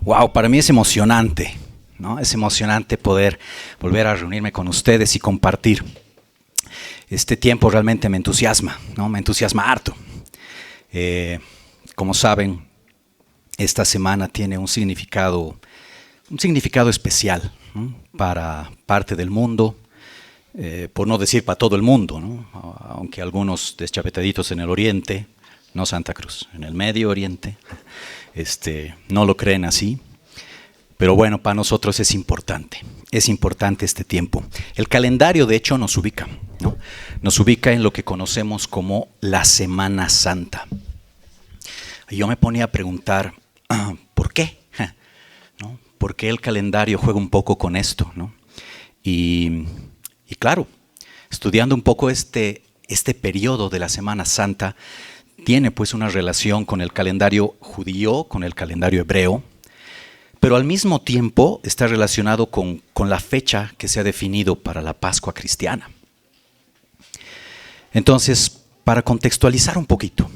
Wow, para mí es emocionante, ¿no? Es emocionante poder volver a reunirme con ustedes y compartir. Este tiempo realmente me entusiasma, ¿no? Me entusiasma harto. Como saben, esta semana tiene un significado especial, ¿no? Para parte del mundo, por no decir para todo el mundo, ¿no? Aunque algunos deschavetaditos en el Oriente, no Santa Cruz, en el Medio Oriente, no lo creen así. Pero bueno, para nosotros es importante este tiempo. El calendario, de hecho, nos ubica, ¿no? Nos ubica en lo que conocemos como la Semana Santa. Y yo me ponía a preguntar, ¿por qué? ¿No? ¿Por qué el calendario juega un poco con esto, ¿no? Y claro, estudiando un poco este periodo de la Semana Santa, tiene pues una relación con el calendario judío, con el calendario hebreo, pero al mismo tiempo está relacionado con la fecha que se ha definido para la Pascua cristiana. Entonces, para contextualizar un poquito,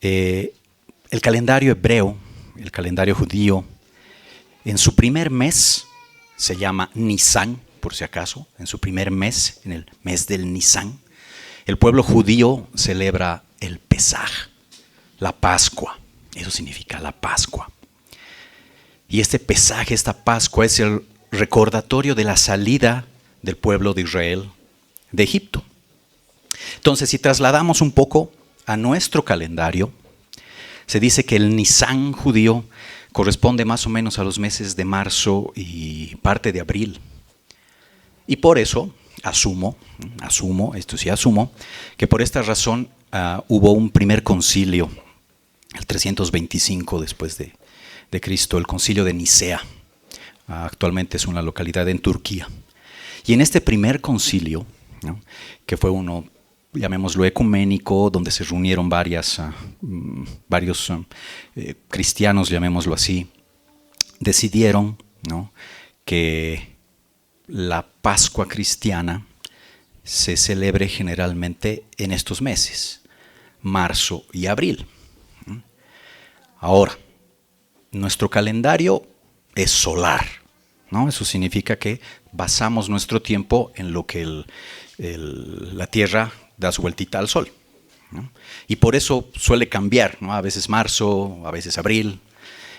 el calendario hebreo, el calendario judío, en su primer mes, se llama Nisan, por si acaso, en su primer mes, en el mes del Nisan, el pueblo judío celebra el Pesaj, la Pascua. Eso significa la Pascua. Y este Pesaj, esta Pascua, es el recordatorio de la salida del pueblo de Israel de Egipto. Entonces, si trasladamos un poco a nuestro calendario, se dice que el Nisan judío corresponde más o menos a los meses de marzo y parte de abril. Y por eso asumo, que por esta razón hubo un primer concilio, el 325 después de Cristo, el concilio de Nicea. Actualmente es una localidad en Turquía. Y en este primer concilio, ¿no?, que fue uno, llamémoslo ecuménico, donde se reunieron varios cristianos, llamémoslo así, decidieron, ¿no?, que la Pascua cristiana se celebre generalmente en estos meses, marzo y abril. Ahora, nuestro calendario es solar, ¿no? Eso significa que basamos nuestro tiempo en lo que la Tierra da su vueltita al Sol, ¿no? Y por eso suele cambiar, ¿no? A veces marzo, a veces abril.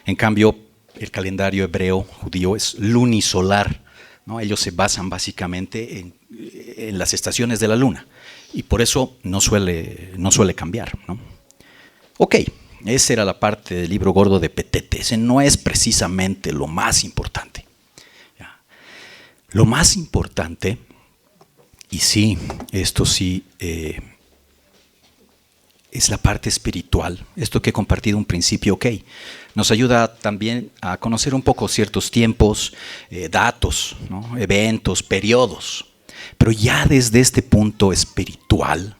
En cambio, el calendario hebreo judío es lunisolar, ¿no? Ellos se basan básicamente en las estaciones de la luna y por eso no suele cambiar, ¿no? Ok, esa era la parte del libro gordo de Petete. Ese no es precisamente lo más importante. ¿Ya? Lo más importante, y sí, esto sí, es la parte espiritual. Esto que he compartido un principio, ok, nos ayuda también a conocer un poco ciertos tiempos, datos, ¿no?, eventos, periodos. Pero ya desde este punto espiritual,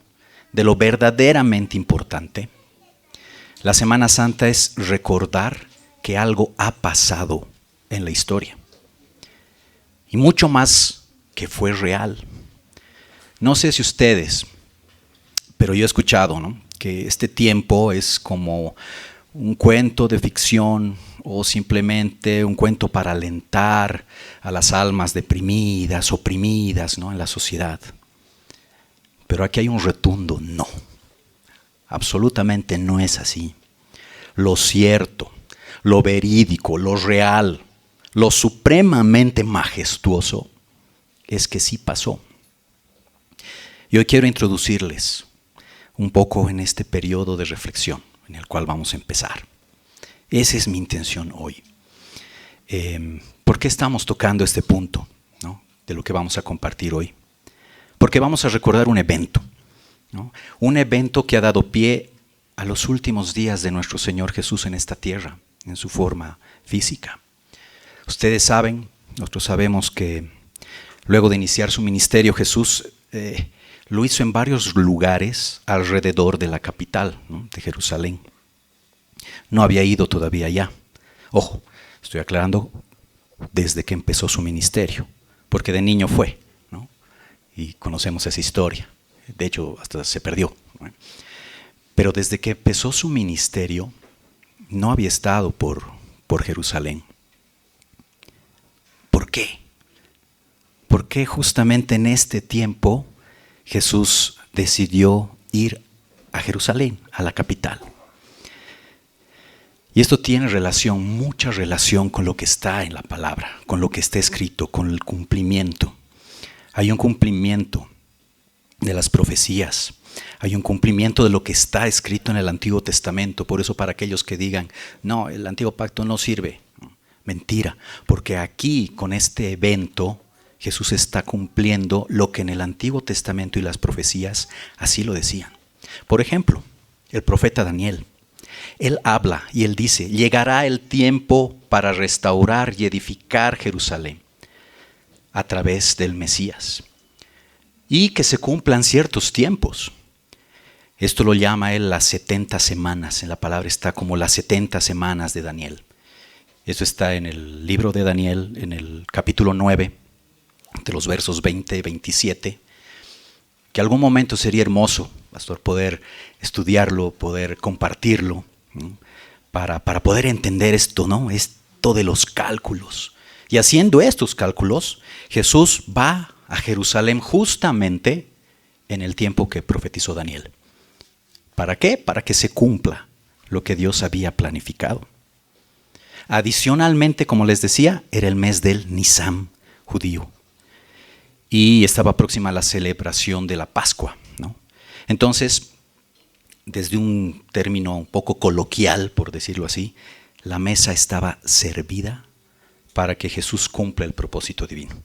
de lo verdaderamente importante, la Semana Santa es recordar que algo ha pasado en la historia. Y mucho más que fue real. No sé si ustedes, pero yo he escuchado, ¿no?, que este tiempo es como un cuento de ficción o simplemente un cuento para alentar a las almas deprimidas, oprimidas, ¿no?, en la sociedad. Pero aquí hay un rotundo no. Absolutamente no es así. Lo cierto, lo verídico, lo real, lo supremamente majestuoso es que sí pasó. Y hoy quiero introducirles un poco en este periodo de reflexión en el cual vamos a empezar. Esa es mi intención hoy. ¿Por qué estamos tocando este punto, ¿no?, de lo que vamos a compartir hoy? Porque vamos a recordar un evento, ¿no?, un evento que ha dado pie a los últimos días de nuestro Señor Jesús en esta tierra, en su forma física. Ustedes saben, nosotros sabemos que luego de iniciar su ministerio, Jesús lo hizo en varios lugares alrededor de la capital, ¿no?, de Jerusalén. No había ido todavía allá. Ojo, estoy aclarando desde que empezó su ministerio, porque de niño fue, ¿no?, y conocemos esa historia. De hecho, hasta se perdió, ¿no? Pero desde que empezó su ministerio, no había estado por por Jerusalén. ¿Por qué? ¿Por qué justamente en este tiempo Jesús decidió ir a Jerusalén, a la capital? Y esto tiene relación, mucha relación con lo que está en la palabra, con lo que está escrito, con el cumplimiento. Hay un cumplimiento de las profecías. Hay un cumplimiento de lo que está escrito en el Antiguo Testamento. Por eso para aquellos que digan, no, el Antiguo Pacto no sirve. Mentira, porque aquí con este evento Jesús está cumpliendo lo que en el Antiguo Testamento y las profecías así lo decían. Por ejemplo, el profeta Daniel. Él habla y él dice, llegará el tiempo para restaurar y edificar Jerusalén a través del Mesías. Y que se cumplan ciertos tiempos. Esto lo llama él las 70 semanas. En la palabra está como las 70 semanas de Daniel. Esto está en el libro de Daniel, en el capítulo 9, de los versos 20 y 27. Que algún momento sería hermoso, pastor, poder estudiarlo, poder compartirlo, ¿no? para poder entender esto, ¿no? Esto de los cálculos. Y haciendo estos cálculos, Jesús va a Jerusalén justamente en el tiempo que profetizó Daniel. ¿Para qué? Para que se cumpla lo que Dios había planificado. Adicionalmente, como les decía, era el mes del Nisán judío. Y estaba próxima a la celebración de la Pascua, ¿no? Entonces, desde un término un poco coloquial, por decirlo así, la mesa estaba servida para que Jesús cumpla el propósito divino.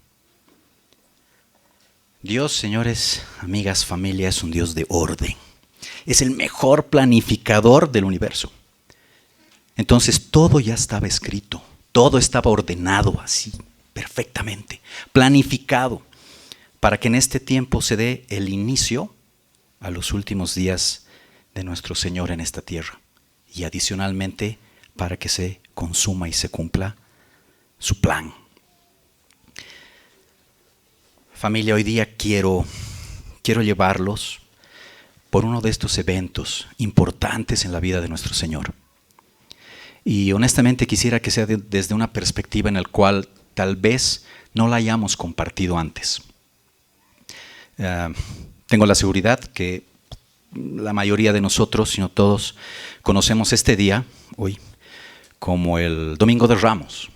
Dios, señores, amigas, familia, es un Dios de orden. Es el mejor planificador del universo. Entonces todo ya estaba escrito, todo estaba ordenado así, perfectamente, planificado, para que en este tiempo se dé el inicio a los últimos días de nuestro Señor en esta tierra. Y adicionalmente, para que se consuma y se cumpla su plan. Familia, hoy día quiero llevarlos por uno de estos eventos importantes en la vida de nuestro Señor. Y honestamente quisiera que sea desde una perspectiva en la cual tal vez no la hayamos compartido antes. Tengo la seguridad que la mayoría de nosotros, si no todos, conocemos este día, hoy, como el Domingo de Ramos.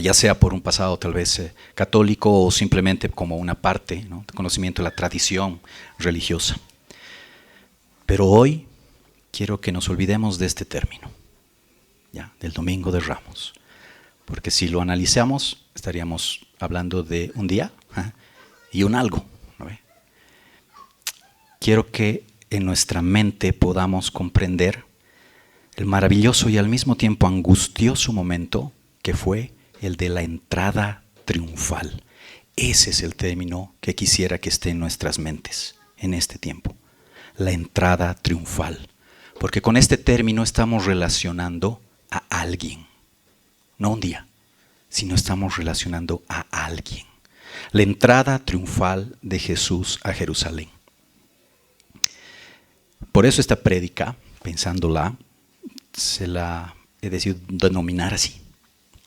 Ya sea por un pasado tal vez católico o simplemente como una parte, ¿no?, de conocimiento de la tradición religiosa. Pero hoy quiero que nos olvidemos de este término, ya, del Domingo de Ramos. Porque si lo analizamos, estaríamos hablando de un día y un algo, ¿no ve? Quiero que en nuestra mente podamos comprender el maravilloso y al mismo tiempo angustioso momento que fue el de la entrada triunfal. Ese es el término que quisiera que esté en nuestras mentes en este tiempo. La entrada triunfal. Porque con este término estamos relacionando a alguien. No un día, sino estamos relacionando a alguien. La entrada triunfal de Jesús a Jerusalén. Por eso esta prédica, pensándola, se la he decidido denominar así.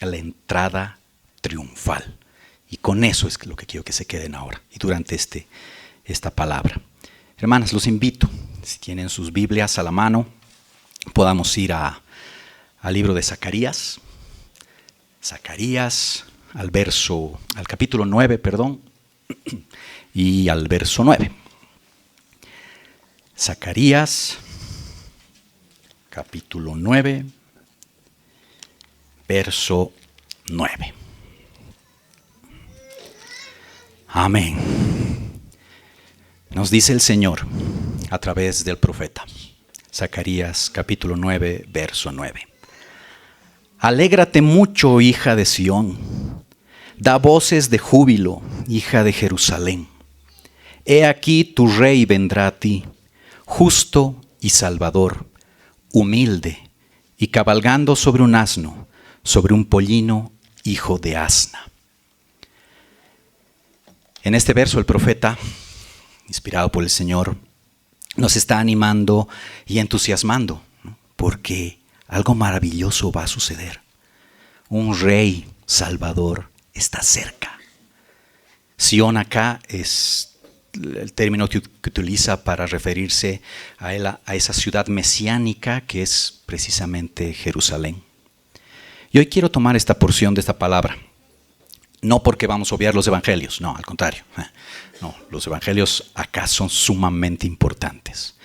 La entrada triunfal. Y con eso es lo que quiero que se queden ahora y durante esta palabra. Hermanas, los invito, si tienen sus Biblias a la mano, podamos ir al libro de Zacarías. Zacarías, al capítulo 9, y al verso 9. Zacarías, capítulo 9. Verso 9. Amén. Nos dice el Señor a través del profeta. Zacarías capítulo 9, verso 9. Alégrate mucho, hija de Sión. Da voces de júbilo, hija de Jerusalén. He aquí tu rey vendrá a ti, justo y salvador, humilde y cabalgando sobre un asno, sobre un pollino, hijo de asna. En este verso el profeta, inspirado por el Señor, nos está animando y entusiasmando, ¿no?, porque Algo maravilloso va a suceder. Un rey salvador está cerca. Sión acá es el término que utiliza para referirse a esa ciudad mesiánica que es precisamente Jerusalén. Y hoy quiero tomar esta porción de esta palabra. No porque vamos a obviar los evangelios, no, al contrario. No, los evangelios acá son sumamente importantes.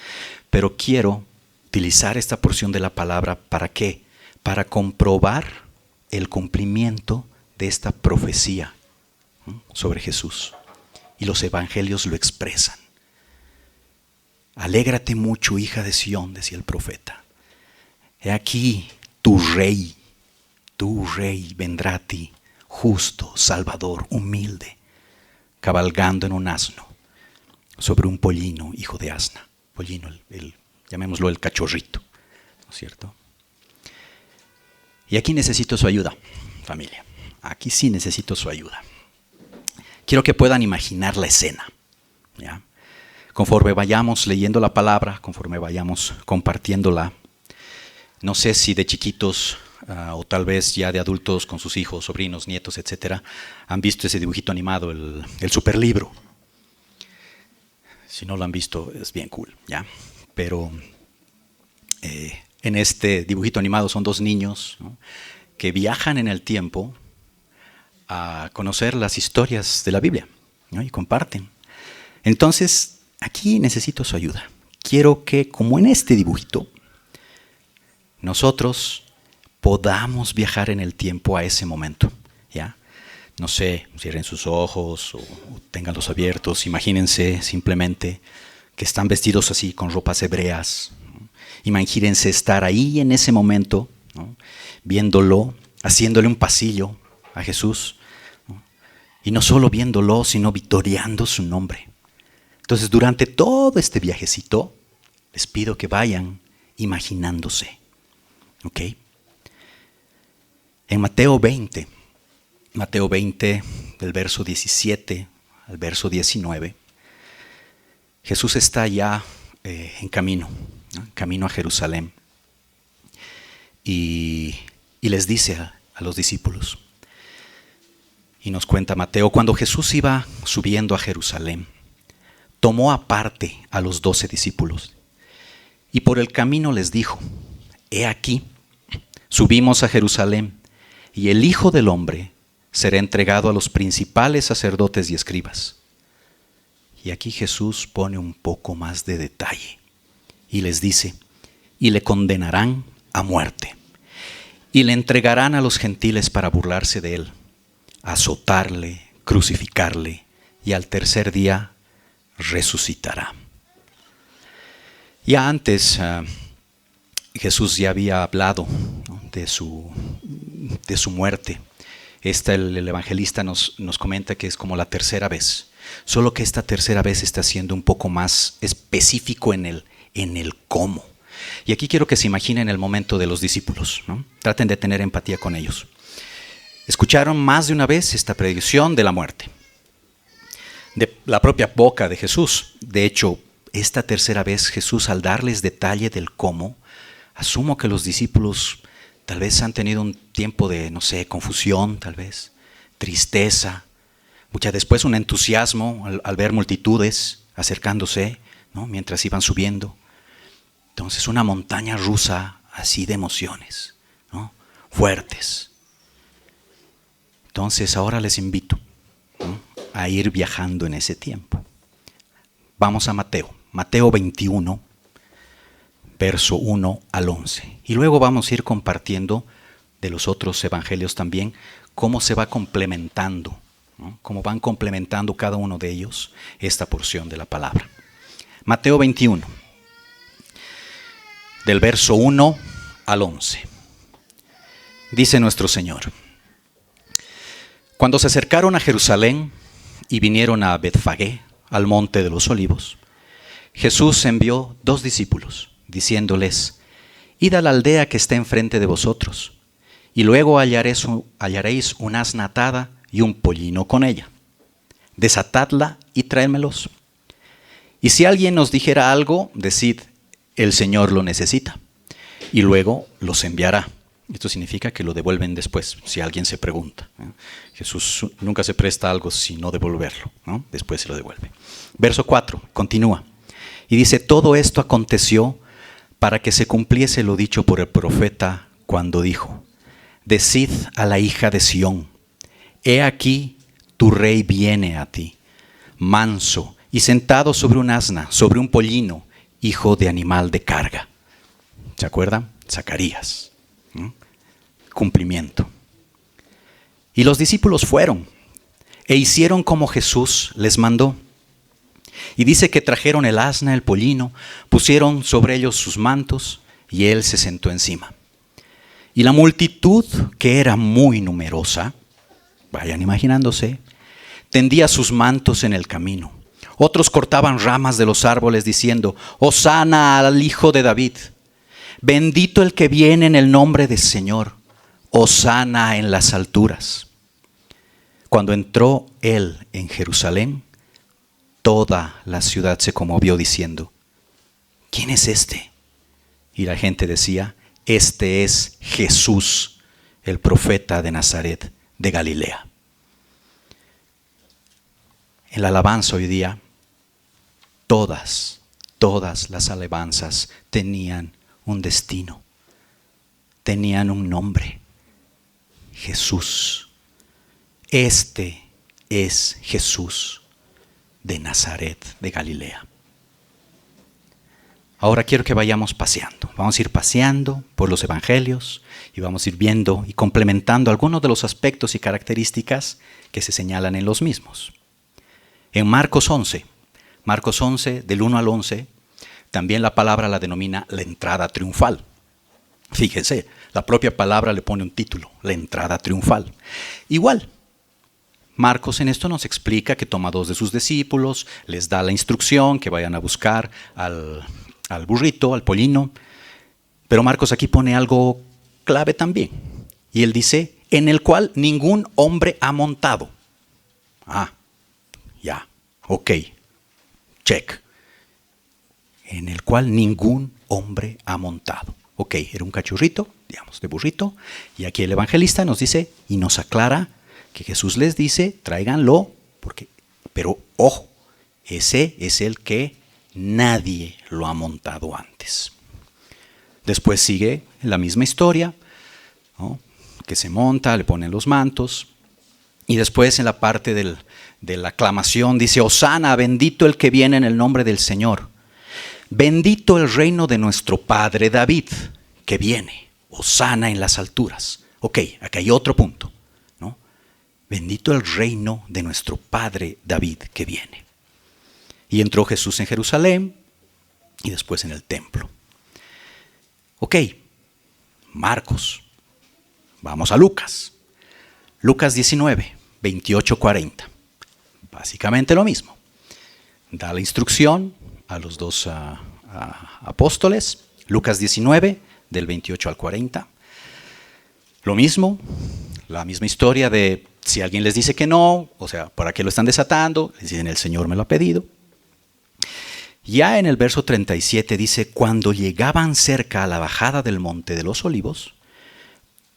Pero quiero utilizar esta porción de la palabra, ¿para qué? Para comprobar el cumplimiento de esta profecía sobre Jesús. Y los evangelios lo expresan. Alégrate mucho, hija de Sión, decía el profeta. He aquí, tu rey vendrá a ti, justo, salvador, humilde, cabalgando en un asno, sobre un pollino, hijo de asna. Pollino, llamémoslo el cachorrito, ¿no es cierto? Y aquí necesito su ayuda, familia. Aquí sí necesito su ayuda. Quiero que puedan imaginar la escena, ¿ya? Conforme vayamos leyendo la palabra, conforme vayamos compartiéndola, no sé si de chiquitos o tal vez ya de adultos con sus hijos, sobrinos, nietos, etcétera, han visto ese dibujito animado, el superlibro. Si no lo han visto, es bien cool, ¿ya? Pero en este dibujito animado son dos niños, ¿no?, que viajan en el tiempo a conocer las historias de la Biblia, ¿no?, y comparten. Entonces, aquí necesito su ayuda. Quiero que, como en este dibujito, nosotros podamos viajar en el tiempo a ese momento, ¿ya? No sé, cierren sus ojos o ténganlos abiertos. Imagínense simplemente que están vestidos así con ropas hebreas, ¿no? Imagínense estar ahí en ese momento, ¿no?, viéndolo, haciéndole un pasillo a Jesús, ¿no?, y no solo viéndolo, sino vitoreando su nombre. Entonces, durante todo este viajecito, les pido que vayan imaginándose, ¿ok? En Mateo 20, del verso 17 al verso 19, Jesús está ya en camino, ¿no?, camino a Jerusalén. Y les dice a los discípulos, y nos cuenta Mateo, cuando Jesús iba subiendo a Jerusalén, tomó aparte a los 12 discípulos, y por el camino les dijo, he aquí, subimos a Jerusalén, y el Hijo del Hombre será entregado a los principales sacerdotes y escribas. Y aquí Jesús pone un poco más de detalle, y les dice, y le condenarán a muerte, y le entregarán a los gentiles para burlarse de él, azotarle, crucificarle, y al tercer día resucitará. Ya antes Jesús ya había hablado, ¿no?, de su muerte. El evangelista nos comenta que es como la tercera vez, solo que esta tercera vez está siendo un poco más específico en el cómo. Y aquí quiero que se imaginen el momento de los discípulos, ¿no? Traten de tener empatía con ellos. Escucharon más de una vez esta predicción de la muerte, de la propia boca de Jesús. De hecho, esta tercera vez Jesús, al darles detalle del cómo, asumo que los discípulos tal vez han tenido un tiempo de, no sé, confusión, tal vez, tristeza, después un entusiasmo al ver multitudes acercándose, ¿no?, mientras iban subiendo. Entonces una montaña rusa así de emociones, ¿no?, fuertes. Entonces ahora les invito, ¿no?, a ir viajando en ese tiempo. Vamos a Mateo 21, verso 1 al 11. Y luego vamos a ir compartiendo de los otros evangelios también cómo se va complementando, ¿no?, cómo van complementando cada uno de ellos esta porción de la palabra. Mateo 21, del verso 1 al 11. Dice nuestro Señor: Cuando se acercaron a Jerusalén y vinieron a Betfagé, al monte de los Olivos, Jesús envió 2 discípulos, diciéndoles: Id a la aldea que está enfrente de vosotros, y luego hallaréis una asna atada y un pollino con ella. Desatadla y tráedmelos. Y si alguien os dijera algo, decid: el Señor lo necesita, y luego los enviará. Esto significa que lo devuelven después, si alguien se pregunta. Jesús nunca se presta algo sin no devolverlo, ¿no? Después se lo devuelve. Verso 4, continúa. Y dice, todo esto aconteció para que se cumpliese lo dicho por el profeta cuando dijo, decid a la hija de Sión, he aquí tu rey viene a ti, manso y sentado sobre un asna, sobre un pollino, hijo de animal de carga. ¿Se acuerdan? Zacarías. Cumplimiento. Y los discípulos fueron e hicieron como Jesús les mandó. Y dice que trajeron el asna, el pollino, pusieron sobre ellos sus mantos y él se sentó encima. Y la multitud, que era muy numerosa, vayan imaginándose, tendía sus mantos en el camino. Otros cortaban ramas de los árboles diciendo, Hosana al Hijo de David. Bendito el que viene en el nombre del Señor. Hosana en las alturas. Cuando entró él en Jerusalén, toda la ciudad se conmovió diciendo, ¿quién es este? Y la gente decía, este es Jesús, el profeta de Nazaret de Galilea. En la alabanza hoy día, todas las alabanzas tenían un destino, tenían un nombre. Jesús. Este es Jesús de Nazaret de Galilea. Ahora quiero que vayamos paseando. Vamos a ir paseando por los evangelios y vamos a ir viendo y complementando algunos de los aspectos y características que se señalan en los mismos. En Marcos 11, del 1 al 11, también la palabra la denomina la entrada triunfal. Fíjense, la propia palabra le pone un título, la entrada triunfal. Igual, Marcos en esto nos explica que toma 2 de sus discípulos, les da la instrucción que vayan a buscar al burrito, al pollino. Pero Marcos aquí pone algo clave también. Y él dice, en el cual ningún hombre ha montado. Ya, ok, check. En el cual ningún hombre ha montado. Ok, era un cachorrito, digamos, de burrito. Y aquí el evangelista nos dice y nos aclara que Jesús les dice, tráiganlo, pero ojo, ese es el que nadie lo ha montado antes. Después sigue la misma historia, ¿no? Que se monta, le ponen los mantos. Y después en la parte de la aclamación dice, Hosana, bendito el que viene en el nombre del Señor. Bendito el reino de nuestro padre David, que viene. Hosana en las alturas. Ok, acá hay otro punto, ¿no? Bendito el reino de nuestro padre David, que viene. Y entró Jesús en Jerusalén y después en el templo. Ok, Marcos. Vamos a Lucas. Lucas 19, 28-40. Básicamente lo mismo. Da la instrucción a los 2 apóstoles. Lucas 19, del 28 al 40. Lo mismo, la misma historia de si alguien les dice que no, o sea, ¿para qué lo están desatando? Les dicen, el Señor me lo ha pedido. Ya en el verso 37 dice, cuando llegaban cerca a la bajada del monte de los olivos,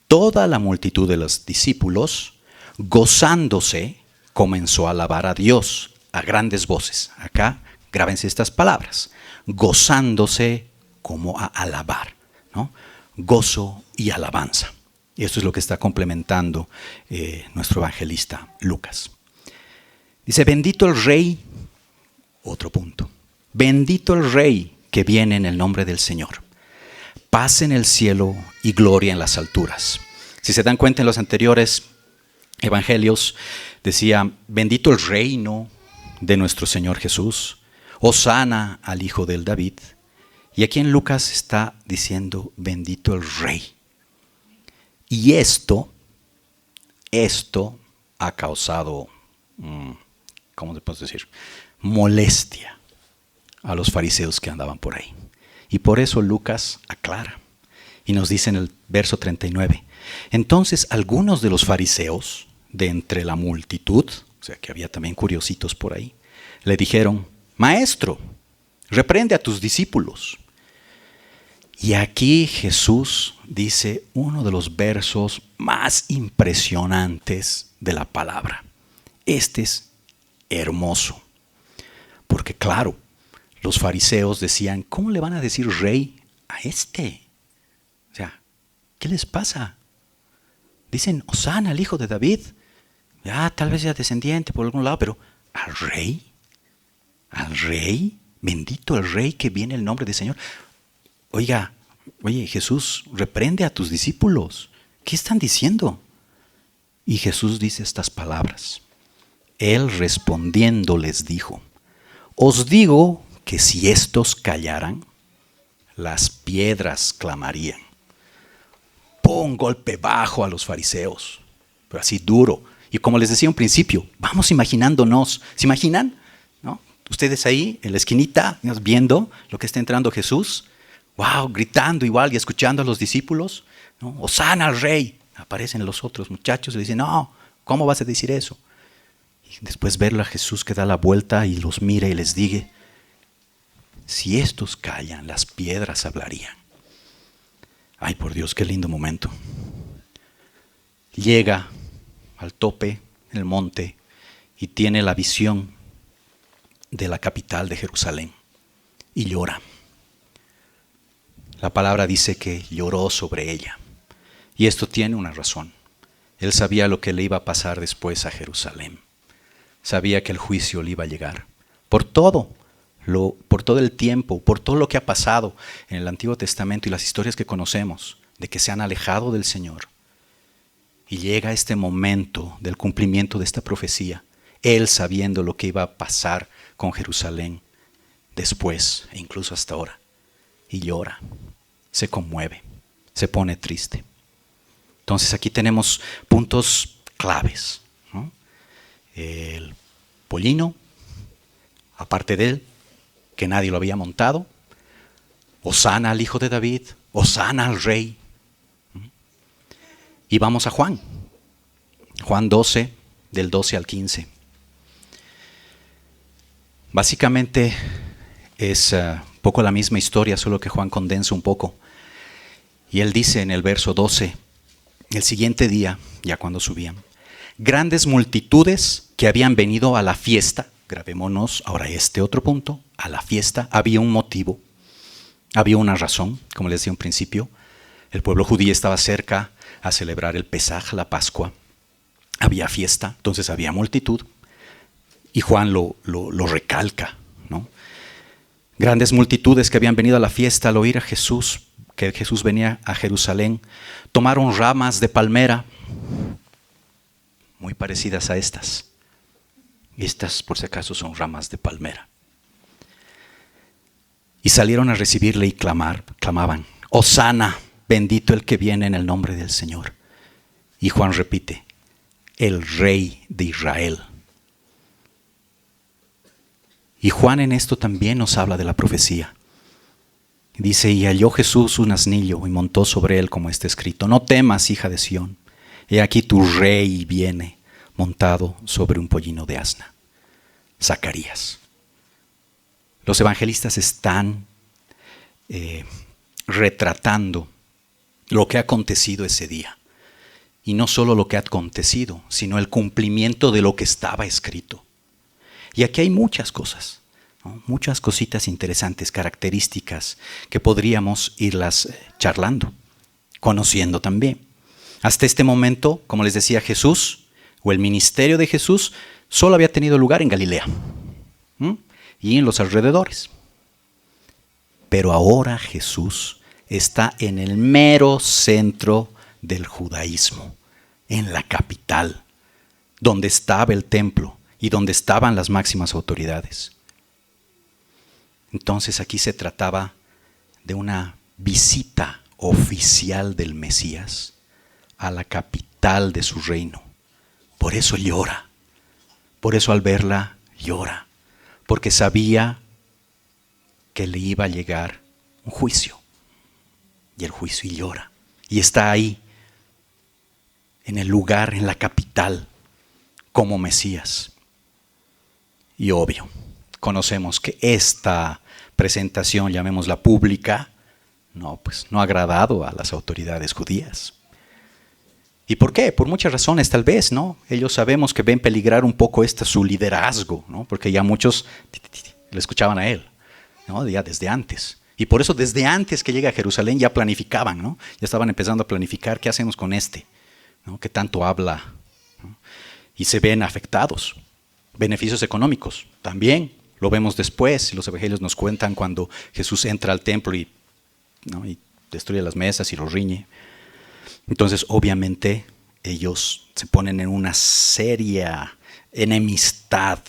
toda la multitud de los discípulos, gozándose, comenzó a alabar a Dios a grandes voces. Acá, grábense estas palabras. Gozándose como a alabar, ¿no? Gozo y alabanza. Y esto es lo que está complementando nuestro evangelista Lucas. Dice, bendito el Rey, otro punto. Bendito el Rey que viene en el nombre del Señor. Paz en el cielo y gloria en las alturas. Si se dan cuenta en los anteriores evangelios, decía, bendito el reino de nuestro Señor Jesús. Hosana al Hijo del David. Y aquí en Lucas está diciendo, bendito el Rey. Y esto ha causado, ¿cómo se puede decir? Molestia a los fariseos que andaban por ahí. Y por eso Lucas aclara y nos dice en el verso 39, entonces algunos de los fariseos, de entre la multitud, o sea que había también curiositos por ahí, le dijeron, Maestro, reprende a tus discípulos. Y aquí Jesús dice uno de los versos más impresionantes de la palabra. Este es hermoso, porque claro, los fariseos decían, ¿cómo le van a decir rey a este? O sea, ¿qué les pasa? Dicen, Hosana, el hijo de David. Ya, tal vez sea descendiente por algún lado, pero ¿al rey? ¿Al rey? Bendito el rey que viene en el nombre del Señor. Oye, Jesús, reprende a tus discípulos. ¿Qué están diciendo? Y Jesús dice estas palabras. Él respondiendo les dijo, os digo que si estos callaran, las piedras clamarían. Un golpe bajo a los fariseos, pero así duro. Y como les decía en principio, vamos imaginándonos, ¿se imaginan? ¿No? Ustedes ahí en la esquinita, viendo lo que está entrando Jesús, wow, gritando igual y escuchando a los discípulos, ¿no? Hosana al rey. Aparecen los otros muchachos y le dicen, no, ¿cómo vas a decir eso? Y después verlo a Jesús que da la vuelta y los mira y les dice, si estos callan, las piedras hablarían. Ay, por Dios, qué lindo momento. Llega al tope, en el monte, y tiene la visión de la capital de Jerusalén. Y llora. La palabra dice que lloró sobre ella. Y esto tiene una razón. Él sabía lo que le iba a pasar después a Jerusalén. Sabía que el juicio le iba a llegar. Por todo el tiempo, por todo lo que ha pasado en el Antiguo Testamento y las historias que conocemos, de que se han alejado del Señor. Y llega este momento del cumplimiento de esta profecía, Él sabiendo lo que iba a pasar con Jerusalén después e incluso hasta ahora. Y llora, se conmueve, se pone triste. Entonces aquí tenemos puntos claves, ¿no? El pollino, aparte de él, que nadie lo había montado. Hosana al hijo de David, Hosana al rey. Y vamos a Juan 12, del 12 al 15. Básicamente es un poco la misma historia, solo que Juan condensa un poco. Y él dice en el verso 12, el siguiente día, ya cuando subían, grandes multitudes que habían venido a la fiesta. Grabémonos ahora este otro punto. A la fiesta había un motivo, había una razón, como les decía en principio. El pueblo judío estaba cerca a celebrar el Pesaj, la Pascua. Había fiesta, entonces había multitud. Y Juan lo recalca, ¿no? Grandes multitudes que habían venido a la fiesta al oír a Jesús, que Jesús venía a Jerusalén, tomaron ramas de palmera, muy parecidas a estas. Estas, por si acaso, son ramas de palmera. Y salieron a recibirle y clamaban, Hosana, bendito el que viene en el nombre del Señor. Y Juan repite, el Rey de Israel. Y Juan en esto también nos habla de la profecía. Dice, y halló Jesús un asnillo y montó sobre él como está escrito, no temas, hija de Sión, he aquí tu rey viene montado sobre un pollino de asna. Zacarías. Los evangelistas están retratando lo que ha acontecido ese día. Y no solo lo que ha acontecido, sino el cumplimiento de lo que estaba escrito. Y aquí hay muchas cosas, ¿no? Muchas cositas interesantes, características que podríamos irlas charlando, conociendo también. Hasta este momento, como les decía, Jesús, o el ministerio de Jesús, solo había tenido lugar en Galilea y en los alrededores. Pero ahora Jesús está en el mero centro del judaísmo, en la capital, donde estaba el templo y donde estaban las máximas autoridades. Entonces aquí se trataba de una visita oficial del Mesías a la capital de su reino. Por eso llora. Por eso al verla llora. Porque sabía que le iba a llegar un juicio. Y el juicio llora. Y está ahí, en el lugar, en la capital, como Mesías. Y obvio, conocemos que esta presentación, llamémosla pública, No, pues no ha agradado a las autoridades judías. ¿Y por qué? Por muchas razones, tal vez, ¿no? Ellos sabemos que ven peligrar un poco su liderazgo, ¿no? Porque ya muchos le escuchaban a él, ¿no? Ya desde antes. Y por eso desde antes que llega a Jerusalén ya planificaban, ¿no? Ya estaban empezando a planificar qué hacemos con ¿no? Que tanto habla, ¿no? Y se ven afectados. Beneficios económicos, también lo vemos después. Los evangelios nos cuentan cuando Jesús entra al templo ¿no? y destruye las mesas y los riñe. Entonces, obviamente, ellos se ponen en una seria enemistad,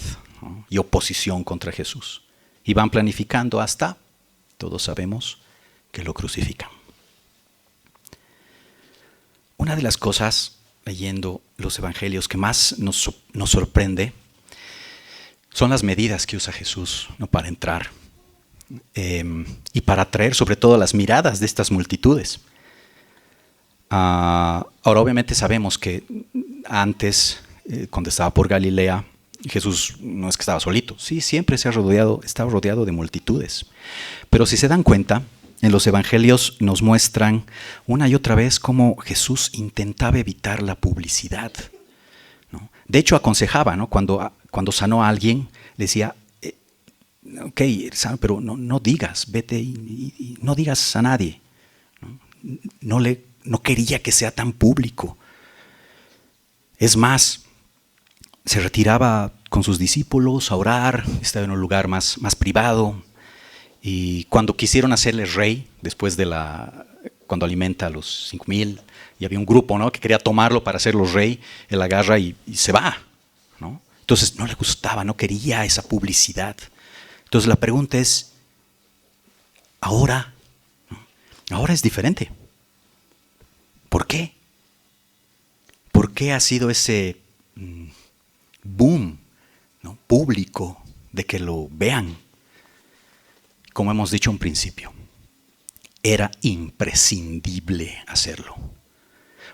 ¿no? y oposición contra Jesús. Y van planificando hasta, todos sabemos, que lo crucifican. Una de las cosas, leyendo los evangelios, que más nos sorprende son las medidas que usa Jesús, ¿no? Para entrar y para atraer sobre todo las miradas de estas multitudes. Ahora obviamente sabemos que antes, cuando estaba por Galilea, Jesús no es que estaba solito, sí, siempre estaba rodeado de multitudes. Pero si se dan cuenta, en los evangelios nos muestran una y otra vez cómo Jesús intentaba evitar la publicidad, ¿no? De hecho aconsejaba, ¿no? Cuando sanó a alguien, le decía, ok, pero no digas, vete y no digas a nadie, ¿no? No quería que sea tan público. Es más, se retiraba con sus discípulos a orar, estaba en un lugar más privado. Y cuando quisieron hacerle rey, después cuando alimenta a los 5,000, y había un grupo, ¿no? que quería tomarlo para hacerlo rey, él agarra y se va, ¿no? Entonces no le gustaba, no quería esa publicidad. Entonces la pregunta es, ahora es diferente. ¿Por qué? ¿Por qué ha sido ese boom, ¿no? público de que lo vean? Como hemos dicho en principio, era imprescindible hacerlo,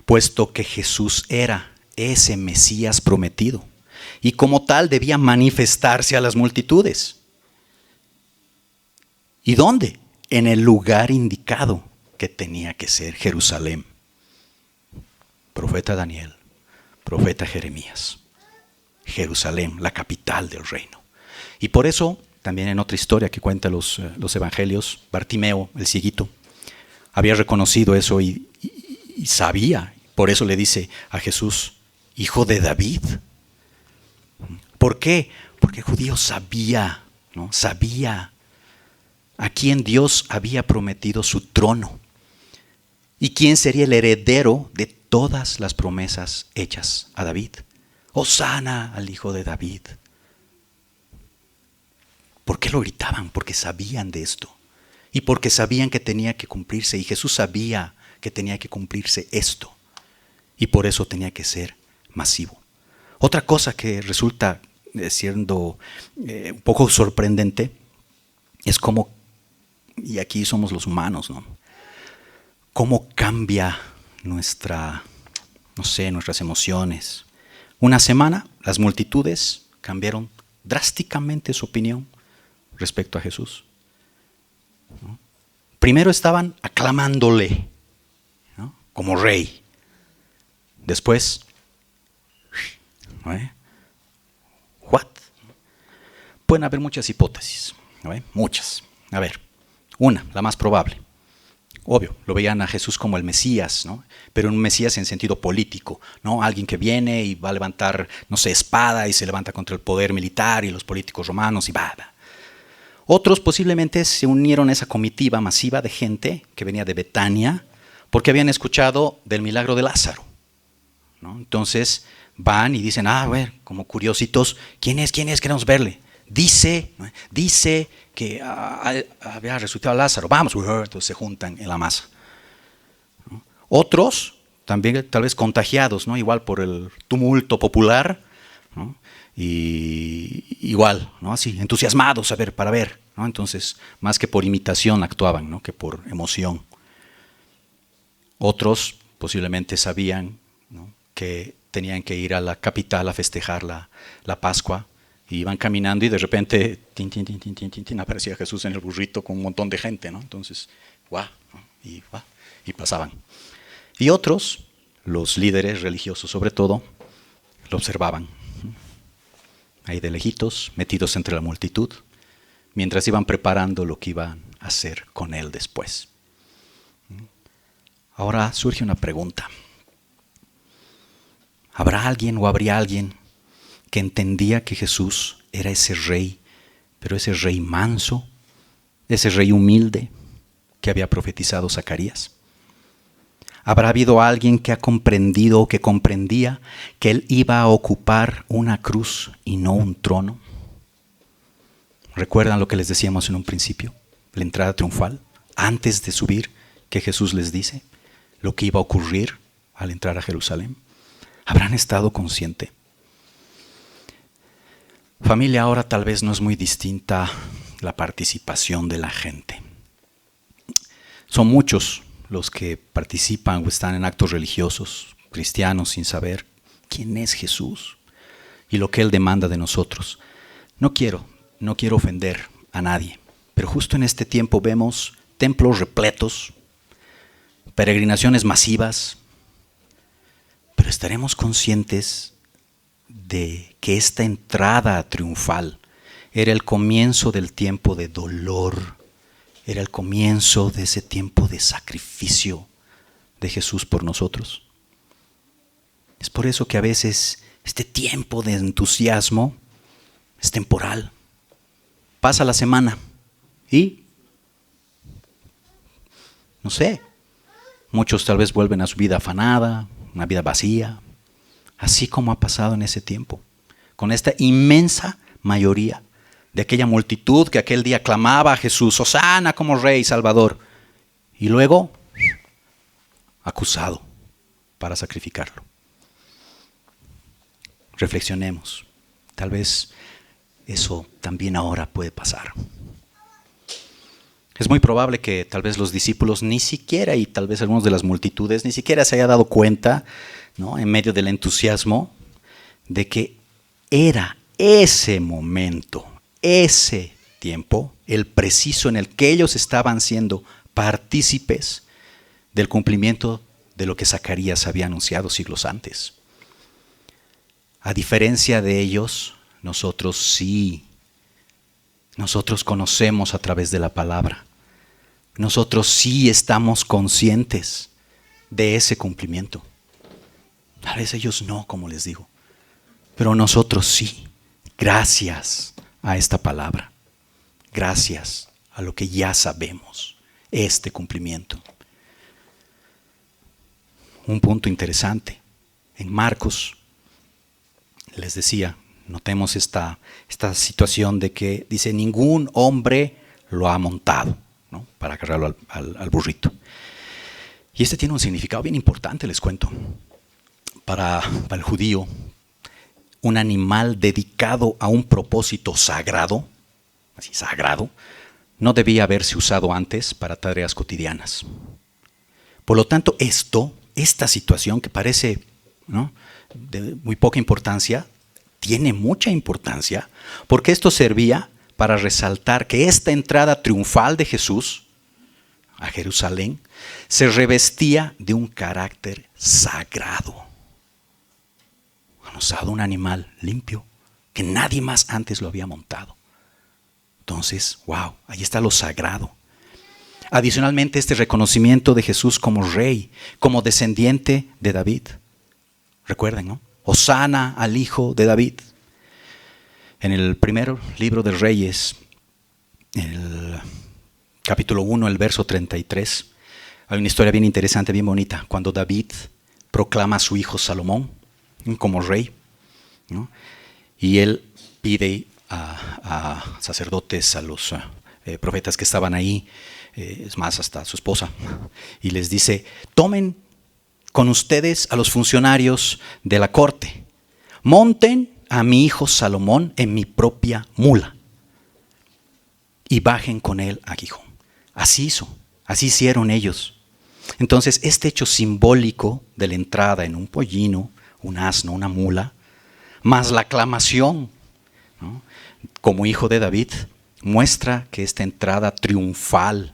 puesto que Jesús era ese Mesías prometido y como tal debía manifestarse a las multitudes. ¿Y dónde? En el lugar indicado, que tenía que ser Jerusalén. Profeta Daniel, profeta Jeremías, Jerusalén, la capital del reino. Y por eso, también en otra historia que cuentan los evangelios, Bartimeo, el cieguito, había reconocido eso y sabía. Por eso le dice a Jesús, hijo de David. ¿Por qué? Porque el judío sabía, ¿no? Sabía a quién Dios había prometido su trono y quién sería el heredero de todas las promesas hechas a David. Hosana al hijo de David. ¿Por qué lo gritaban? Porque sabían de esto. Y porque sabían que tenía que cumplirse. Y Jesús sabía que tenía que cumplirse esto. Y por eso tenía que ser masivo. Otra cosa que resulta siendo un poco sorprendente es cómo, y aquí somos los humanos, ¿no? Cómo cambia nuestras emociones. Una semana, las multitudes cambiaron drásticamente su opinión respecto a Jesús, ¿no? Primero estaban aclamándole, ¿no? como rey. Después, ¿what? Pueden haber muchas hipótesis, ¿no? Muchas. A ver, una, la más probable. Obvio, lo veían a Jesús como el Mesías, ¿no? Pero un Mesías en sentido político, ¿no? Alguien que viene y va a levantar, espada y se levanta contra el poder militar y los políticos romanos y va. Otros posiblemente se unieron a esa comitiva masiva de gente que venía de Betania porque habían escuchado del milagro de Lázaro, ¿no? Entonces van y dicen, a ver, como curiositos, ¿quién es? Queremos verle. Dice que había resucitado a Lázaro, vamos, entonces se juntan en la masa, ¿no? Otros, también tal vez contagiados, ¿no? Igual por el tumulto popular, ¿no? Y igual, ¿no? Así, entusiasmados para ver, ¿no? Entonces, más que por imitación actuaban, ¿no? que por emoción. Otros posiblemente sabían, ¿no? que tenían que ir a la capital a festejar la Pascua. Y iban caminando y de repente aparecía Jesús en el burrito con un montón de gente, ¿no? Entonces, guau, y pasaban. Y otros, los líderes religiosos sobre todo, lo observaban, ahí de lejitos, metidos entre la multitud, mientras iban preparando lo que iban a hacer con él después. Ahora surge una pregunta. ¿Habrá alguien o habría alguien que entendía que Jesús era ese rey, pero ese rey manso, ese rey humilde que había profetizado Zacarías? ¿Habrá habido alguien que ha comprendido o que comprendía que él iba a ocupar una cruz y no un trono? ¿Recuerdan lo que les decíamos en un principio? La entrada triunfal, antes de subir, que Jesús les dice lo que iba a ocurrir al entrar a Jerusalén. ¿Habrán estado conscientes? Familia, ahora tal vez no es muy distinta la participación de la gente. Son muchos los que participan o están en actos religiosos, cristianos, sin saber quién es Jesús y lo que Él demanda de nosotros. No quiero ofender a nadie, pero justo en este tiempo vemos templos repletos, peregrinaciones masivas, pero estaremos conscientes de que esta entrada triunfal era el comienzo del tiempo de dolor, era el comienzo de ese tiempo de sacrificio de Jesús por nosotros. Es por eso que a veces este tiempo de entusiasmo es temporal. Pasa la semana y, no sé, muchos tal vez vuelven a su vida afanada, una vida vacía, así como ha pasado en ese tiempo, con esta inmensa mayoría de aquella multitud que aquel día clamaba a Jesús, Hosana como Rey y Salvador, y luego acusado para sacrificarlo. Reflexionemos, tal vez eso también ahora puede pasar. Es muy probable que tal vez los discípulos ni siquiera, y tal vez algunos de las multitudes, ni siquiera se haya dado cuenta, ¿no?, en medio del entusiasmo, de que era ese momento, ese tiempo, el preciso en el que ellos estaban siendo partícipes del cumplimiento de lo que Zacarías había anunciado siglos antes. A diferencia de ellos, nosotros sí. Nosotros conocemos a través de la palabra. Nosotros sí estamos conscientes de ese cumplimiento. Tal vez ellos no, como les digo, pero nosotros sí, gracias a esta palabra, gracias a lo que ya sabemos, este cumplimiento. Un punto interesante, en Marcos, les decía, notemos esta situación de que dice, ningún hombre lo ha montado, ¿no?, para agarrarlo al burrito. Y este tiene un significado bien importante, les cuento. Para el judío, un animal dedicado a un propósito sagrado, así sagrado, no debía haberse usado antes para tareas cotidianas. Por lo tanto, esta situación que parece, ¿no?, de muy poca importancia, tiene mucha importancia, porque esto servía para resaltar que esta entrada triunfal de Jesús a Jerusalén se revestía de un carácter sagrado. Han usado un animal limpio que nadie más antes lo había montado. Entonces, wow, ahí está lo sagrado. Adicionalmente, este reconocimiento de Jesús como rey, como descendiente de David. Recuerden, ¿no? Hosana al hijo de David. En el primer libro de Reyes, en el capítulo 1, el verso 33, hay una historia bien interesante, bien bonita, cuando David proclama a su hijo Salomón como rey, ¿no? Y él pide a sacerdotes, a los profetas que estaban ahí, es más, hasta a su esposa, y les dice, tomen con ustedes a los funcionarios de la corte, monten a mi hijo Salomón en mi propia mula y bajen con él a Gijón. Así hicieron ellos. Entonces, este hecho simbólico de la entrada en un pollino, un asno, una mula, más la aclamación, como hijo de David, muestra que esta entrada triunfal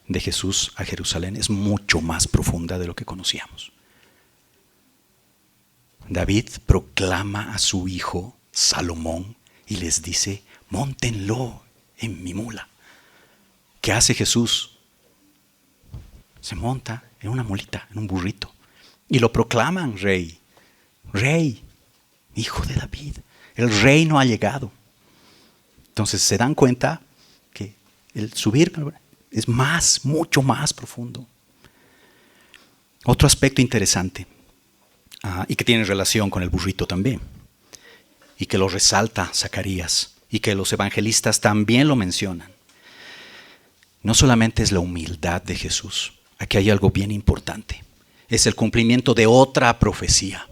de Jesús a Jerusalén es mucho más profunda de lo que conocíamos. David proclama a su hijo Salomón y les dice: móntenlo en mi mula. ¿Qué hace Jesús? Se monta en una mulita, en un burrito, y lo proclaman rey. Rey, hijo de David. El reino ha llegado. Entonces se dan cuenta que el subir es mucho más profundo. Otro aspecto interesante, y que tiene relación con el burrito también, y que lo resalta Zacarías, y que los evangelistas también lo mencionan. No solamente es la humildad de Jesús, aquí hay algo bien importante. Es el cumplimiento de otra profecía.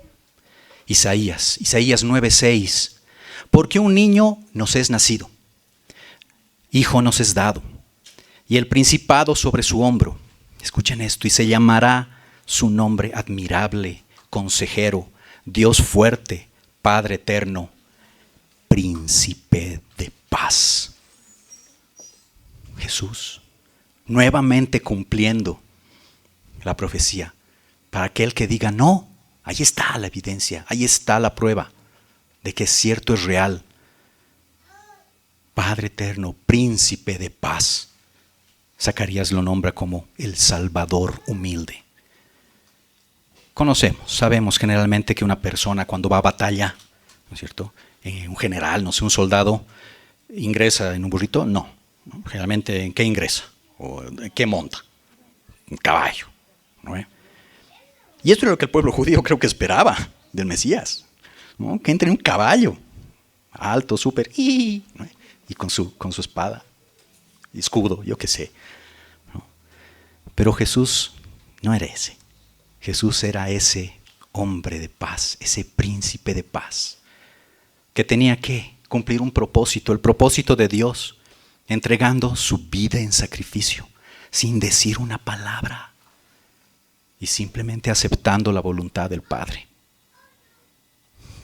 Isaías 9:6. Porque un niño nos es nacido, hijo nos es dado, y el principado sobre su hombro. Escuchen esto: y se llamará su nombre admirable, consejero, Dios fuerte, Padre eterno, príncipe de paz. Jesús, nuevamente cumpliendo la profecía, para aquel que diga: no, ahí está la evidencia, ahí está la prueba de que es cierto, es real. Padre eterno, príncipe de paz. Zacarías lo nombra como el Salvador humilde. Sabemos generalmente que una persona cuando va a batalla, ¿no es cierto? Un general, no sé, un soldado, ingresa en un burrito. No. Generalmente, ¿en qué ingresa? ¿O en qué monta? Un caballo, ¿no? Y esto es lo que el pueblo judío creo que esperaba del Mesías, ¿no? Que entre en un caballo, alto, súper, ¿no? Y con su espada y escudo, yo qué sé, ¿no? Pero Jesús no era ese. Jesús era ese hombre de paz, ese príncipe de paz, que tenía que cumplir un propósito, el propósito de Dios, entregando su vida en sacrificio, sin decir una palabra y simplemente aceptando la voluntad del Padre.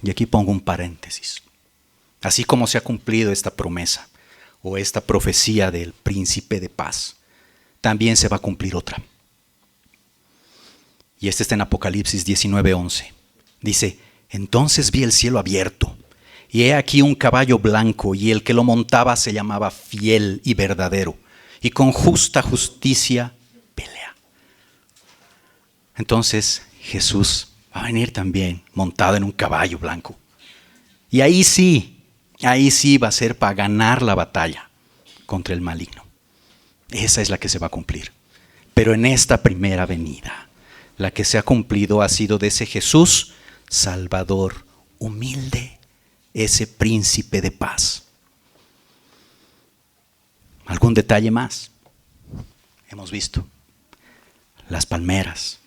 Y aquí pongo un paréntesis. Así como se ha cumplido esta promesa o esta profecía del príncipe de paz, también se va a cumplir otra. Y este está en Apocalipsis 19:11. Dice: entonces vi el cielo abierto, y he aquí un caballo blanco, y el que lo montaba se llamaba Fiel y Verdadero, y con justa justicia pelea. Entonces Jesús va a venir también montado en un caballo blanco. Y ahí sí va a ser para ganar la batalla contra el maligno. Esa es la que se va a cumplir. Pero en esta primera venida, la que se ha cumplido ha sido de ese Jesús Salvador humilde, ese príncipe de paz. ¿Algún detalle más? Hemos visto las palmeras.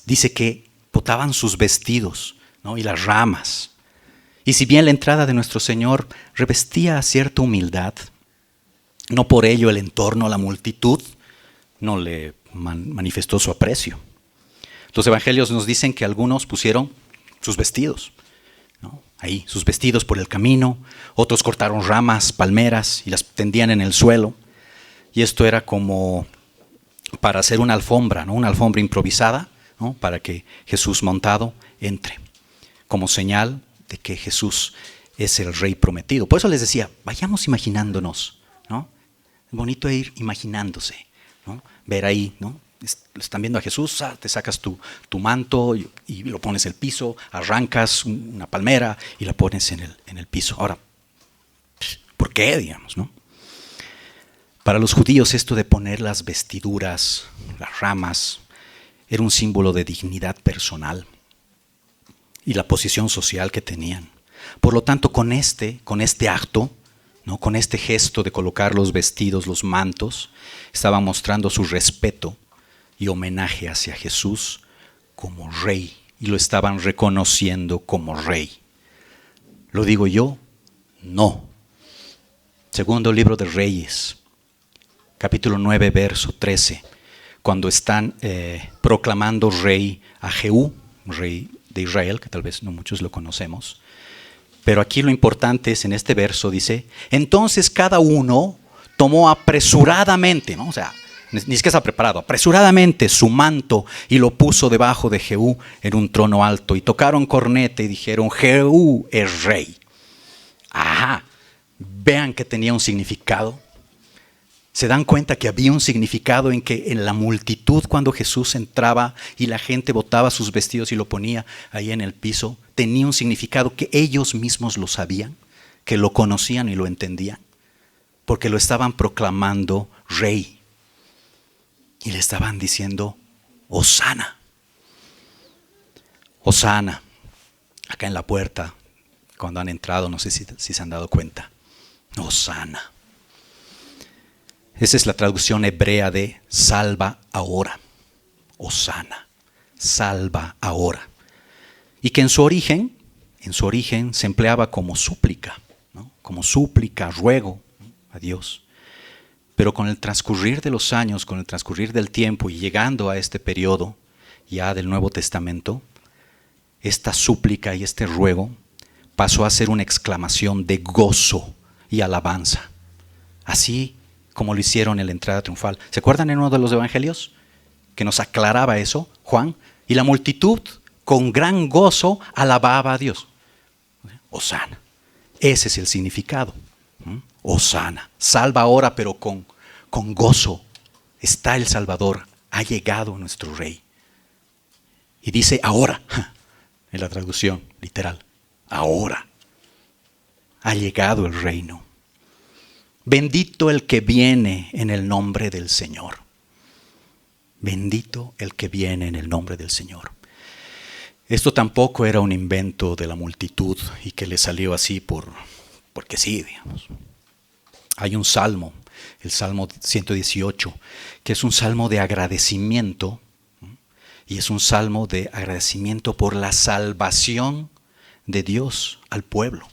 Dice que botaban sus vestidos, ¿no? Y las ramas. Y si bien la entrada de nuestro Señor revestía cierta humildad, no por ello el entorno, la multitud, no le manifestó su aprecio. Los evangelios nos dicen que algunos pusieron sus vestidos, ¿no? Ahí, sus vestidos por el camino. Otros cortaron ramas, palmeras y las tendían en el suelo. Y esto era como para hacer una alfombra, ¿no? Una alfombra improvisada, ¿no? Para que Jesús montado entre, como señal de que Jesús es el Rey prometido. Por eso les decía, vayamos imaginándonos, ¿no? Es bonito ir imaginándose, ¿no? Ver ahí, ¿no? Están viendo a Jesús, te sacas tu manto y lo pones en el piso, arrancas una palmera y la pones en el piso. Ahora, ¿por qué, digamos, no? Para los judíos esto de poner las vestiduras, las ramas, era un símbolo de dignidad personal y la posición social que tenían. Por lo tanto, con este acto, ¿no? Con este gesto de colocar los vestidos, los mantos, estaban mostrando su respeto y homenaje hacia Jesús como Rey, y lo estaban reconociendo como Rey. ¿Lo digo yo? No. Segundo libro de Reyes, capítulo 9, verso 13, cuando están proclamando rey a Jehú, rey de Israel, que tal vez no muchos lo conocemos. Pero aquí lo importante es, en este verso dice: entonces cada uno tomó apresuradamente, ¿no? O sea, ni siquiera está preparado, apresuradamente su manto y lo puso debajo de Jehú en un trono alto. Y tocaron corneta y dijeron: Jehú es rey. Ajá, vean que tenía un significado. ¿Se dan cuenta que había un significado en que en la multitud, cuando Jesús entraba y la gente botaba sus vestidos y lo ponía ahí en el piso, tenía un significado que ellos mismos lo sabían, que lo conocían y lo entendían, porque lo estaban proclamando rey y le estaban diciendo: Hosana, Hosana. Acá en la puerta, cuando han entrado, no sé si se han dado cuenta, Hosana. Esa es la traducción hebrea de salva ahora. Hosana, salva ahora. Y que en su origen se empleaba como súplica, ¿no? Como súplica, ruego, ¿no?, a Dios. Pero con el transcurrir de los años, con el transcurrir del tiempo y llegando a este periodo ya del Nuevo Testamento, esta súplica y este ruego pasó a ser una exclamación de gozo y alabanza. Así como lo hicieron en la entrada triunfal. ¿Se acuerdan en uno de los evangelios que nos aclaraba eso, Juan? Y la multitud con gran gozo alababa a Dios. Hosana. Ese es el significado. Hosana. Salva ahora, pero con gozo. Está el Salvador. Ha llegado nuestro Rey. Y dice ahora, en la traducción literal. Ahora ha llegado el reino. Bendito el que viene en el nombre del Señor. Bendito el que viene en el nombre del Señor. Esto tampoco era un invento de la multitud y que le salió así porque sí, digamos. Hay un salmo, el Salmo 118, que es un salmo de agradecimiento, y es un salmo de agradecimiento por la salvación de Dios al pueblo.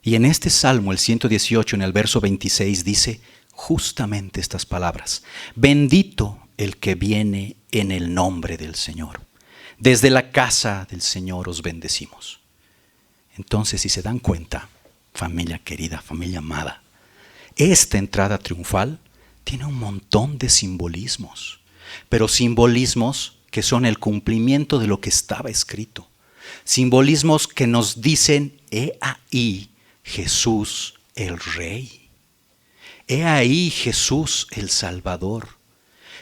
Y en este salmo, el 118, en el verso 26, dice justamente estas palabras: bendito el que viene en el nombre del Señor. Desde la casa del Señor os bendecimos. Entonces, si se dan cuenta, familia querida, familia amada, esta entrada triunfal tiene un montón de simbolismos, pero simbolismos que son el cumplimiento de lo que estaba escrito. Simbolismos que nos dicen: he ahí Jesús el Rey. He ahí Jesús el Salvador.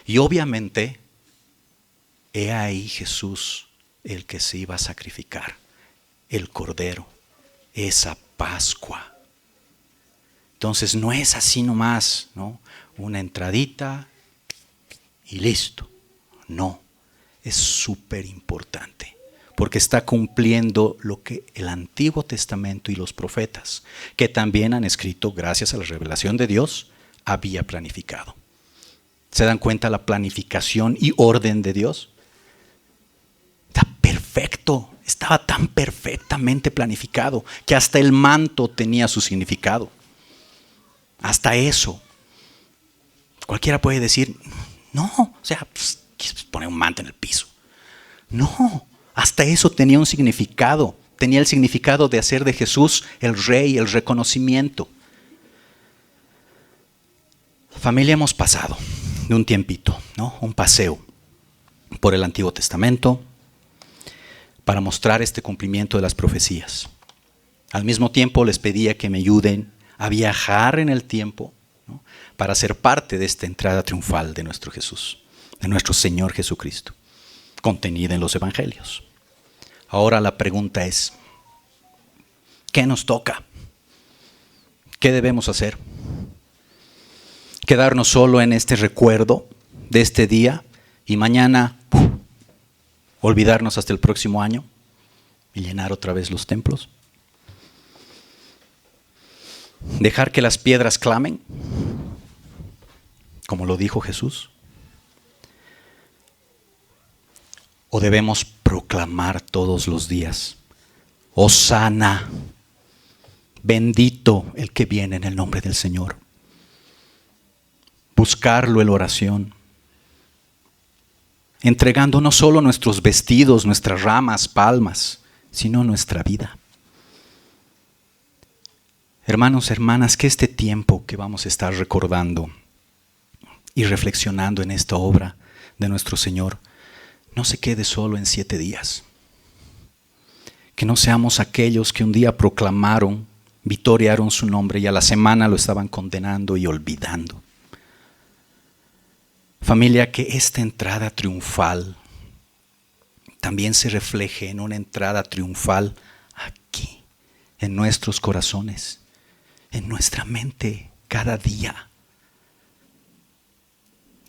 Y obviamente, he ahí Jesús el que se iba a sacrificar, el Cordero, esa Pascua. Entonces no es así nomás, ¿no?, una entradita y listo. No, es súper importante. Porque está cumpliendo lo que el Antiguo Testamento y los profetas, que también han escrito gracias a la revelación de Dios, había planificado. ¿Se dan cuenta la planificación y orden de Dios? Está perfecto, estaba tan perfectamente planificado que hasta el manto tenía su significado. Hasta eso. Cualquiera puede decir: no, o sea, poner un manto en el piso. No. Hasta eso tenía un significado. Tenía el significado de hacer de Jesús el Rey, el reconocimiento. Familia, hemos pasado de un tiempito, ¿no?, un paseo por el Antiguo Testamento para mostrar este cumplimiento de las profecías. Al mismo tiempo les pedía que me ayuden a viajar en el tiempo, ¿no?, para ser parte de esta entrada triunfal de nuestro Jesús, de nuestro Señor Jesucristo, contenida en los evangelios. Ahora la pregunta es: ¿qué nos toca? ¿Qué debemos hacer? ¿Quedarnos solo en este recuerdo de este día y mañana olvidarnos hasta el próximo año y llenar otra vez los templos? ¿Dejar que las piedras clamen, como lo dijo Jesús? ¿O debemos proclamar todos los días: Hosana, bendito el que viene en el nombre del Señor? Buscarlo en oración, entregando no solo nuestros vestidos, nuestras ramas, palmas, sino nuestra vida. Hermanos, hermanas, que este tiempo que vamos a estar recordando y reflexionando en esta obra de nuestro Señor, no se quede solo en 7 días. Que no seamos aquellos que un día proclamaron, vitorearon su nombre y a la semana lo estaban condenando y olvidando. Familia, que esta entrada triunfal también se refleje en una entrada triunfal aquí, en nuestros corazones, en nuestra mente, cada día.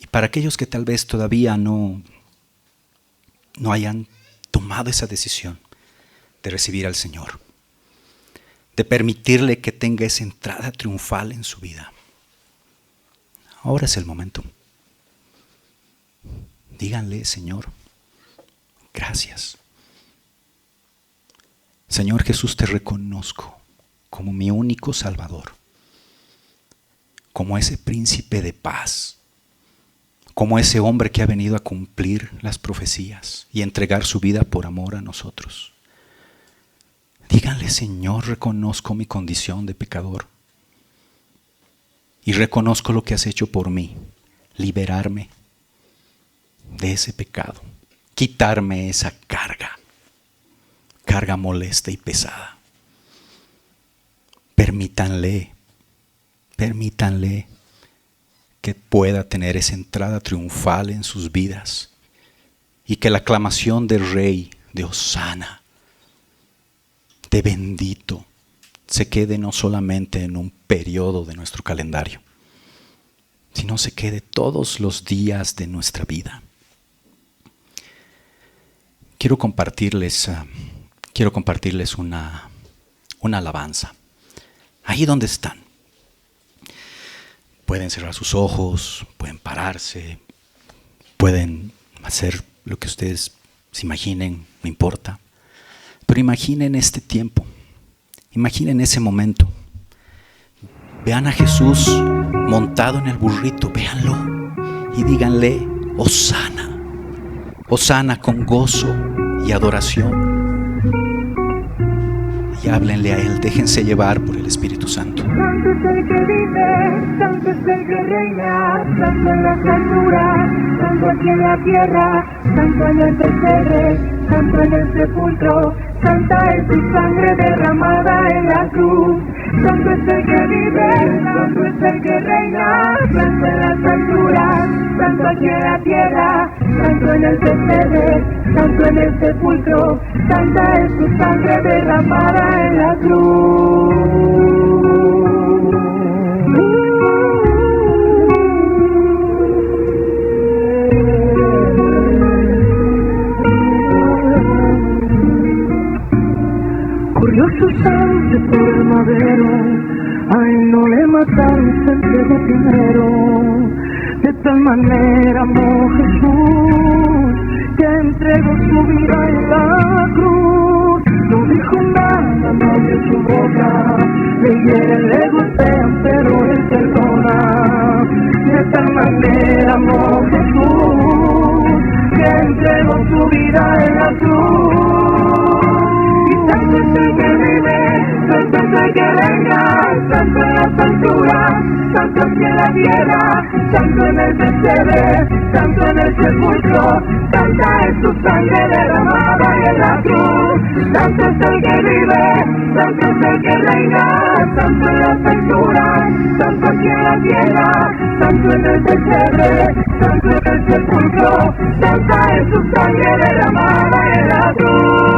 Y para aquellos que tal vez todavía no hayan tomado esa decisión de recibir al Señor, de permitirle que tenga esa entrada triunfal en su vida, ahora es el momento. Díganle: Señor, gracias. Señor Jesús, te reconozco como mi único Salvador, como ese príncipe de paz, como ese hombre que ha venido a cumplir las profecías y entregar su vida por amor a nosotros. Díganle: Señor, reconozco mi condición de pecador y reconozco lo que has hecho por mí, liberarme de ese pecado, quitarme esa carga molesta y pesada. Permítanle que pueda tener esa entrada triunfal en sus vidas y que la aclamación del Rey, de Hosana, de bendito, se quede no solamente en un periodo de nuestro calendario, sino se quede todos los días de nuestra vida. Quiero compartirles una alabanza. Ahí donde están. Pueden cerrar sus ojos, pueden pararse, pueden hacer lo que ustedes se imaginen, no importa. Pero imaginen este tiempo, imaginen ese momento. Vean a Jesús montado en el burrito, véanlo y díganle: Hosana, Hosana, con gozo y adoración. Y háblenle a Él, déjense llevar por el Espíritu Santo. Santo es el que vive, santo es el que reina, santo en las alturas, santo aquí en la tierra, santo en el pesebre, santo en el sepulcro, santa es su sangre derramada en la cruz. Santo es el que vive, santo es el que reina, santo en las alturas, santo aquí en la tierra, santo en el pesebre, santo en el sepulcro, santa es su sangre derramada en la cruz. Corrió su sangre por el madero, a él no le mataron, se entregó primero. De tal manera amó Jesús, que entregó su vida en la cruz. No dijo nada, no abrió su boca, le hieren, le golpean, pero él perdona. De tal manera amó Jesús, que entregó su vida en la cruz. Santo es el que vive, santo es el que reina, santo en las alturas, santo aquí en la tierra, santo en el pesebre, santo en el sepulcro, santa es su sangre derramada en la cruz. Santo es el que vive, santo es el que reina, santo en las alturas, santo aquí en la tierra, santo en el pesebre, santo en el sepulcro, santa es su sangre derramada en la cruz.